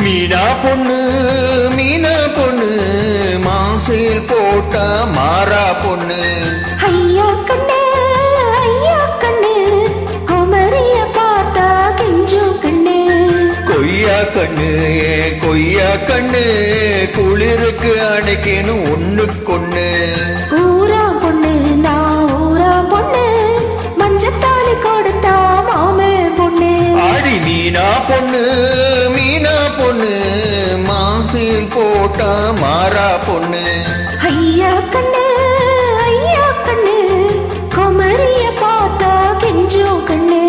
மீனா பொண்ணு மீனா பொண்ணு மாசில் போட்டா மாறா பொண்ணு. ஐயா கண்ணு குமரிய பார்த்தா கெஞ்சும் கண்ணு. கொய்யா கண்ணு கொய்யா கண்ணு குளிருக்கு அணைக்கணும் ஒண்ணுக்கொண்ணு. ஊரா பொண்ணு நான் ஊரா பொண்ணு மஞ்சத்தாலி கொடுத்தா மாமே பொண்ணு. ஆடி மீனா பொண்ணு மீனா பொண்ணு மாசில் போட்டா மாறா பொண்ணு. ஐயா கண்ணு குமரிய பார்த்தா கெஞ்சும் கண்ணு.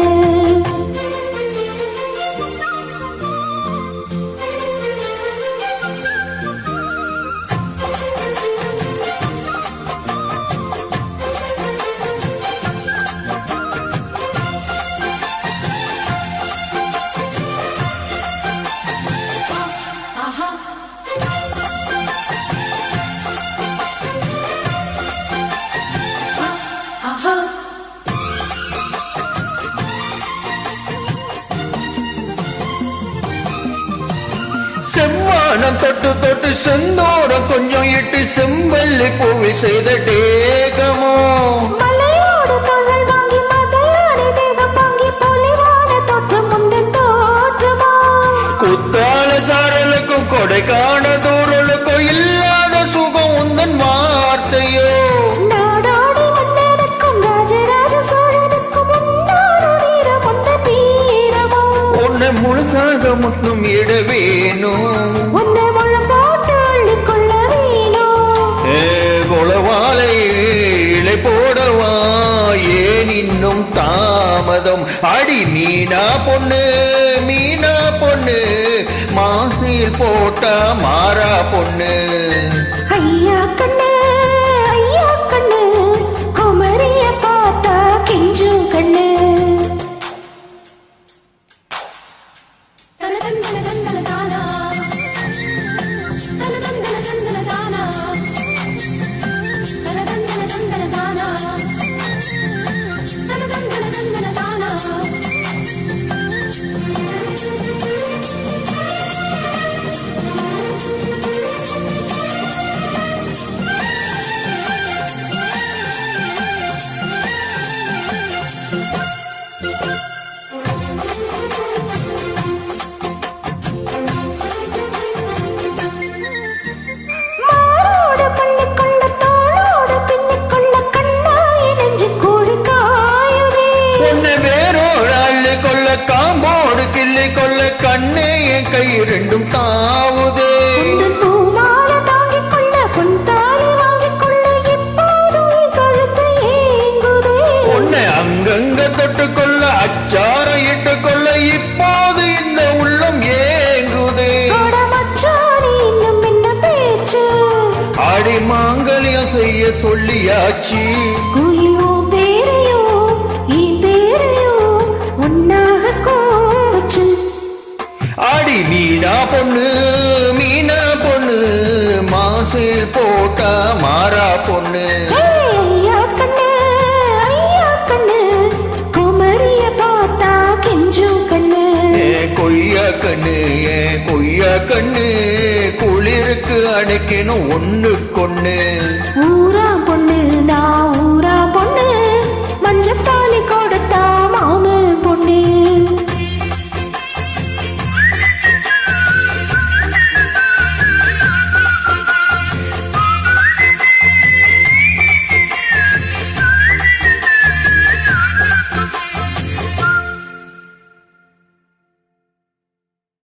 செம்மானம் தொட்டு தொட்டு செந்தோரம் கொஞ்சம் இட்டு செம்பல்லி பூவி செய்த டேகமோ. மலையோடு தோழல் வாங்கி மதையாடு தேகம் வாங்கி பொலிவான தோற்றம் முந்தன் தோற்றமோ. குத்தால சாரலுக்கும் கொடைக்கான தூரலுக்கும் இல்லாத சுகம் உந்தன் வார்த்தையோ. நாடோடி மன்னனுக்கும் ராஜராஜ சோழனுக்கும் உண்டான வீரம் உந்தன் வீரமோ. உன்னை முழுசாக முன்னும் இட வேணும். உன்னை முழம் போட்டு அள்ளிக்கொள்ள வேணும். கொளவாலை இலை போடவா ஏன் இன்னும் தாமதம். அடி மீனா பொண்ணு மீனா பொண்ணு மாசில் போட்டா மாறா பொண்ணு. ஐயா கண்ணு குமரிய பார்த்தா கெஞ்சும் கண்ணு. காம்போடு கிள்ளி கொள்ள கண்ணே என் கை ரெண்டும் தாவுதே. பூமால தாங்கிக் கொள்ள பொன் தாலி வாங்கிக் கொள்ள இப்போதும் கழுத்து ஏங்குதே. உன்னை அங்கங்க தொட்டு கொள்ள அச்சாரம் இட்டு கொள்ள இப்போது இந்த உள்ளம் ஏங்குதே. மச்சானி இன்னும் என்ன பேச்சு. ஆடி மாங்கல்யம் செய்ய சொல்லியாச்சு. குயிலோ பேரையோ ஒன்னாக கோச்சு. ஆடி மீனா பொண்ணு மீனா பொண்ணு மாசில் போட்டா மாறா பொண்ணு. ஐயா கண்ணு குமரிய பார்த்தா கெஞ்சும் கண்ணு. கொய்யா கண்ணு கொய்யா கண்ணு குளிருக்கு அணைக்கணும் ஒண்ணுக்கொண்ணு.